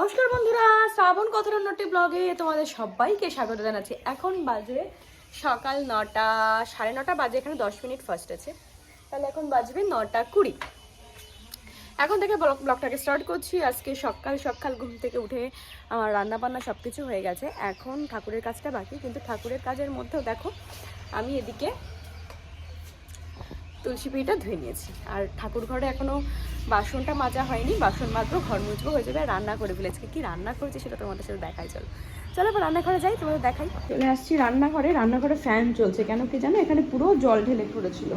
নমস্কার বন্ধুরা, শ্রাবণ কথারণ্যটি ব্লগে তোমাদের সবাইকে স্বাগত জানাচ্ছি। এখন বাজে সকাল 9টা, 9:30 বাজে, এখানে 10 মিনিট ফার্স্ট আছে, তাহলে এখন বাজবে 9:20। এখন থেকে ব্লগটাকে স্টার্ট করছি। আজকে সকাল সকাল ঘুম থেকে উঠে আমার রান্নাবান্না সব কিছু হয়ে গেছে। এখন ঠাকুরের কাজটা বাকি, কিন্তু ঠাকুরের কাজের মধ্যেও দেখো আমি এদিকে তুলসী পিঠটা ধুয়ে নিয়েছি। আর ঠাকুর ঘরে এখনও বাসনটা মাজা হয়নি, বাসন মাত্র ঘর মুছবো হয়ে যাবে। আর রান্না করে ফেলেছি, কি রান্না করেছি সেটা তোমাদের সাথে দেখাই। চলো এবার রান্নাঘরে যাই, তোমাদের দেখাই। চলে আসছি রান্নাঘরে ফ্যান চলছে, কেন কি জানো, এখানে পুরো জল ঢেলে পড়েছিল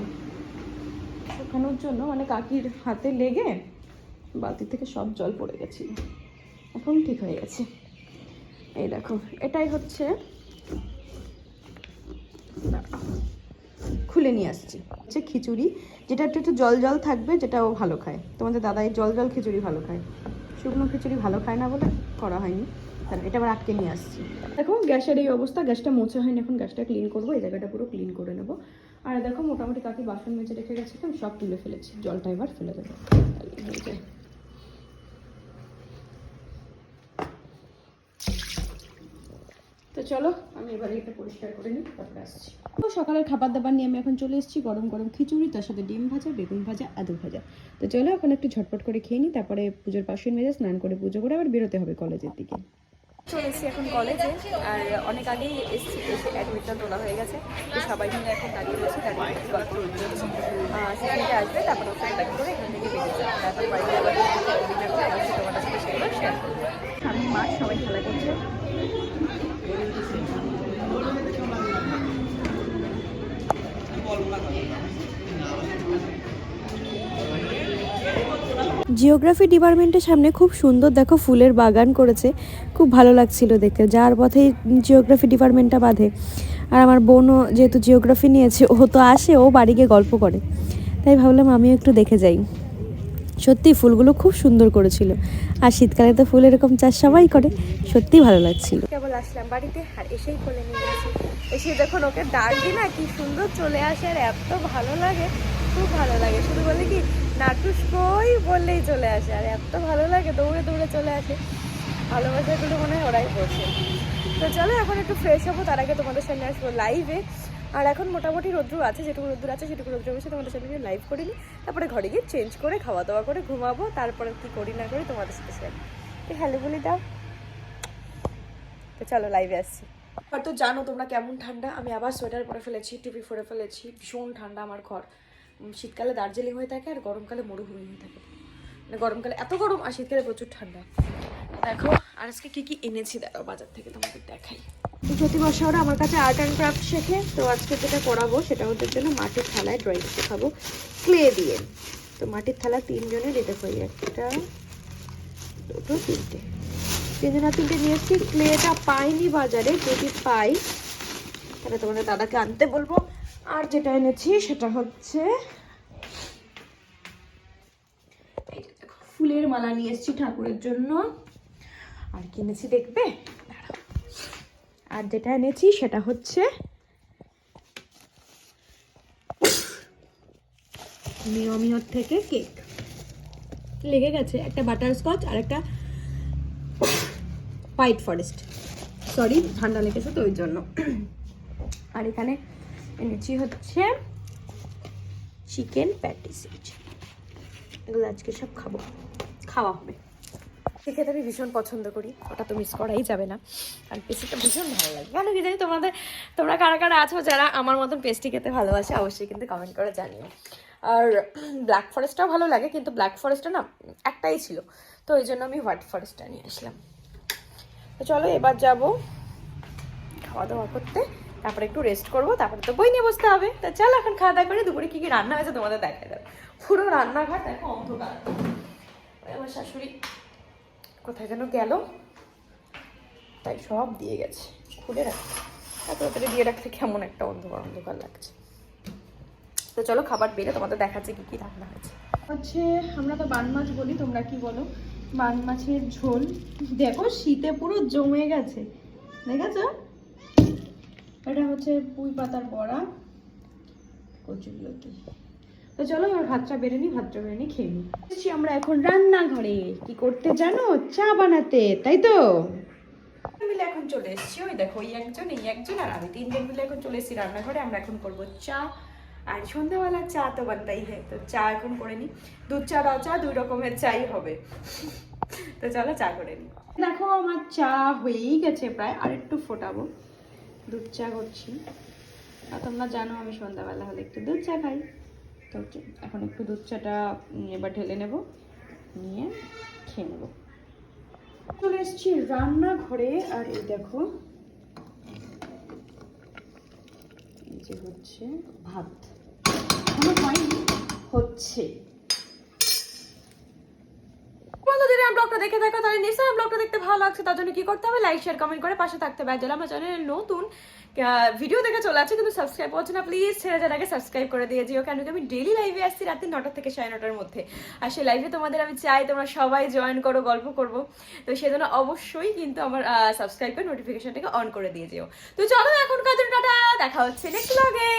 শুকানোর জন্য, মানে কাকির হাতে লেগে বালতি থেকে সব জল পড়ে গেছিল, এখন ঠিক হয়ে গেছে। এই দেখো, এটাই হচ্ছে, খুলে নিয়ে আসছি, হচ্ছে খিচুড়ি, যেটা একটু একটু জল জল থাকবে, যেটা ও ভালো খায়। তোমাদের দাদাই জল জল খিচুড়ি ভালো খায়, শুকনো খিচুড়ি ভালো খায় না বলে করা হয়নি। তাহলে এটা আবার আটকে নিয়ে আসছি। দেখো গ্যাসের এই অবস্থা, গ্যাসটা মোছা হয়নি, এখন গ্যাসটা ক্লিন করবো, এই জায়গাটা পুরো ক্লিন করে নেবো। আর দেখো মোটামুটি কাকি বাসন মেজে রেখে গেছে, তো সব তুলে ফেলেছি, জলটা এবার ফেলে দেবো, তাহলে হয়ে যায়। তো চলো আমি এবার এটা পরিষ্কার করে নিই, তারপরে আসছি। তো সকালের খাবার দাবার নিয়ে আমি এখন চলে এসেছি, গরম গরম খিচুড়ি, তার সাথে ডিম ভাজা, বেগুন ভাজা, আলু ভাজা। তো চলো এখন একটু ঝটপট করে খেয়ে নিই, তারপরে পুজোর বাসন মেজে স্নান করে পুজো করে আবার বেরোতে হবে কলেজের দিকে। চলে এসেছি এখন কলেজে, আর অনেক আগেই এসেছি, এসে অ্যাডমিটটা তোলা হয়ে গেছে। তো সবাই মিলে এখন দাঁড়িয়ে রয়েছে, দাঁড়িয়ে গল্প করছি। সেখানে আসবে, তারপর ওখানে দেখা করে এখান থেকে বেরিয়ে যাবে, তারপর বাড়িতে আবার তোমাদের সাথে সেগুলো শেয়ার করবো। আমি মাঠ সবাই খেলা করছে। জিওগ্রাফি ডিপার্টমেন্টের সামনে খুব সুন্দর দেখো ফুলের বাগান করেছে, খুব ভালো লাগছিল দেখতে। যার পথেই জিওগ্রাফি ডিপার্টমেন্টটা বাঁধে, আর আমার বোনও যেহেতু জিওগ্রাফি নিয়েছে, ও তো আসে, ও বাড়ি গিয়ে গল্প করে, তাই ভাবলাম আমিও একটু দেখে যাই। সত্যি ফুলগুলো খুব সুন্দর করেছিল, আর শীতকালে তো ফুল এরকম চাষ সবাই করে, সত্যি ভালো লাগছিল। কেবল আসলাম বাড়িতে, আর এসেই কোলে নিয়ে গেছি। এসে দেখুন ওকে ডাক দিই না, কি সুন্দর চলে আসে, আর এত ভালো লাগে, খুব ভালো লাগে। শুধু বলে কি নাটুস কই বললেই চলে আসে, আর এত ভালো লাগে, দৌড়ে দৌড়ে চলে আসে। ভালোবাসাগুলো মনে হয় ওরাই বসে। তো চলো এখন একটু ফ্রেশ হবো, তার আগে তোমাদের সামনে আসবো লাইভে। আর এখন মোটামুটি রোদ্রু আছে, যেটুকু রোদ্দুর আছে সেটুকু রোদ্রু বসে তোমাদের সাথে লাইভ করে নিই, তারপরে ঘরে গিয়ে চেঞ্জ করে খাওয়া দাওয়া করে ঘুমাবো, তারপরে কি করি না করি তোমাদের সাথে শেয়ার। হ্যালো বলি দাও। তো চলো লাইভে আসছি। হয়তো জানো তোমরা কেমন ঠান্ডা, আমি আবার সোয়েটার পরে ফেলেছি, টুপি পরে ফেলেছি, ভীষণ ঠান্ডা আমার ঘর। শীতকালে দার্জিলিং হয়ে থাকে, আর গরমকালে মরুভূমি হয়ে থাকে, মানে গরমকালে এত গরম আর শীতকালে প্রচুর ঠান্ডা। দেখো আর আজকে কী কী এনেছি দেখো বাজার থেকে, তোমাদের দেখাই। প্রতি বছর ওরা আমার কাছে আর্ট অ্যান্ড ক্রাফট শেখে, তো আজকে যেটা করাবো সেটা ওদের জন্য মাটির থালায় ড্রয়িং শেখাবো ক্লে দিয়ে। তো মাটির থালা 3 জনের, এটা করি 1টা 2টো 3টে, 3 নিয়ে এসছি। ক্লেটা পাইনি বাজারে, যদি পাই তাহলে তোমাদের দাদাকে আনতে বলবো। আর যেটা এনেছি সেটা হচ্ছে ফুলের মালা নিয়ে এসেছি ঠাকুরের জন্য। আর কিনেছি দেখবে, আর যেটা এনেছি সেটা হচ্ছে মিওর থেকে কেক। লেগে গেছে একটা বাটারস্কচ আর একটা হোয়াইট ফরেস্ট, সরি ঠান্ডা লেগেছে তো ওই জন্য। আর এখানে এনেছি হচ্ছে চিকেন প্যাটিস, এগুলো আজকে সব খাওয়া হবে। খেতে আমি ভীষণ পছন্দ করি, ওটা তো মিস করাই যাবে না। আর পেস্ট্রিটা ভীষণ ভালো লাগে, কেন কি জানি। তোমরা কারা কারা আছো যারা আমার মতন পেস্ট্রি খেতে ভালোবাসে, অবশ্যই কিন্তু কমেন্ট করে জানিও। আর ব্ল্যাক ফরেস্টটাও ভালো লাগে, কিন্তু ব্ল্যাক ফরেস্টটা না একটাই ছিল, তো ওই জন্য আমি হোয়াইট ফরেস্টটা নিয়ে আসলাম। তো চলো এবার যাব খাওয়া দাওয়া করতে, তারপরে একটু রেস্ট করবো, তারপরে তো বই নিয়ে বসতে হবে। তো চলো এখন খাওয়া দাওয়া করে দুপুরে কী কী রান্না হয়েছে তোমাদের দেখা যাবে। পুরো রান্নাঘর দেখো অন্ধকার, আমার শাশুড়ি কোথায় যেন গেল, তাই সব দিয়ে গেছে, খুলে রাখছে। এত তাড়াতাড়ি দিয়ে রাখলে কেমন একটা অন্ধকার অন্ধকার লাগছে। তো চলো খাবার বেড়ে তোমাদের দেখাচ্ছে কি কি রান্না হচ্ছে। আমরা তো বান মাছ বলি, তোমরা কি বলো? বান মাছের ঝোল। দেখো শীতে পুরো জমে গেছে, দেখেছ? এটা হচ্ছে পুঁই পাতার বড়া, কচুরলতি। তো তো চলো এবার ভাতটা বেড়ে নিই খেয়ে নিই। আমরা এখন রান্নাঘরে কি করতে জানো, চা বানাতে, তাই তো মিলে এখন চলে এসেছি। ওই দেখো এই একজন আর আমি 3 জন মিলে এখন চলে এসেছি রান্নাঘরে। আমরা এখন করব চা, আর সন্ধ্যাবেলা চা তো বানতেই হয়, তো চা এখন করে নিই। দুধ চা রাও চা 2 রকমের চাই হবে। তো চলো চা করে নিই। দেখো আমার চা হয়েই গেছে প্রায়, আর একটু ফোটাবো। দুধ চা করছি, আর তোমরা জানো আমি সন্ধ্যাবেলা হলে একটু দুধ চা খাই। তো এখন একটু দুধ চাটা এবার ঢেলে নেব, নিয়ে খেয়ে নেবো। চলে এসেছি রান্নাঘরে, আর এই দেখো এই যে হচ্ছে ভাত, এখনো হয়নি, হচ্ছে। বন্ধুদের ব্লগটা দেখে থাকো, তাহলে নিশ্চয়ই ব্লগটা দেখতে ভালো লাগছে। তার জন্য কি করতে হবে, লাইক শেয়ার কমেন্ট করে পাশে থাকতে হবে। আর আমার চ্যানেলে নতুন ভিডিও দেখে চলে আছে কিন্তু সাবস্ক্রাইব করছে না, প্লিজ ছেড়ে যাওয়ার আগে সাবস্ক্রাইব করে দিয়ে যেও, কেন কি আমি ডেইলি লাইভে আসছি রাত্রি 9টা থেকে 9:30টার মধ্যে। আর সেই লাইভে তোমাদের আমি চাই তোমরা সবাই জয়েন করো, গল্প করবো। তো সেজন্য অবশ্যই কিন্তু আমার সাবস্ক্রাইব করে নোটিফিকেশনটাকে অন করে দিয়ে যেও। তো চলো এখনকার জন্য টাটা, দেখা হচ্ছে নেক্সট ব্লগে।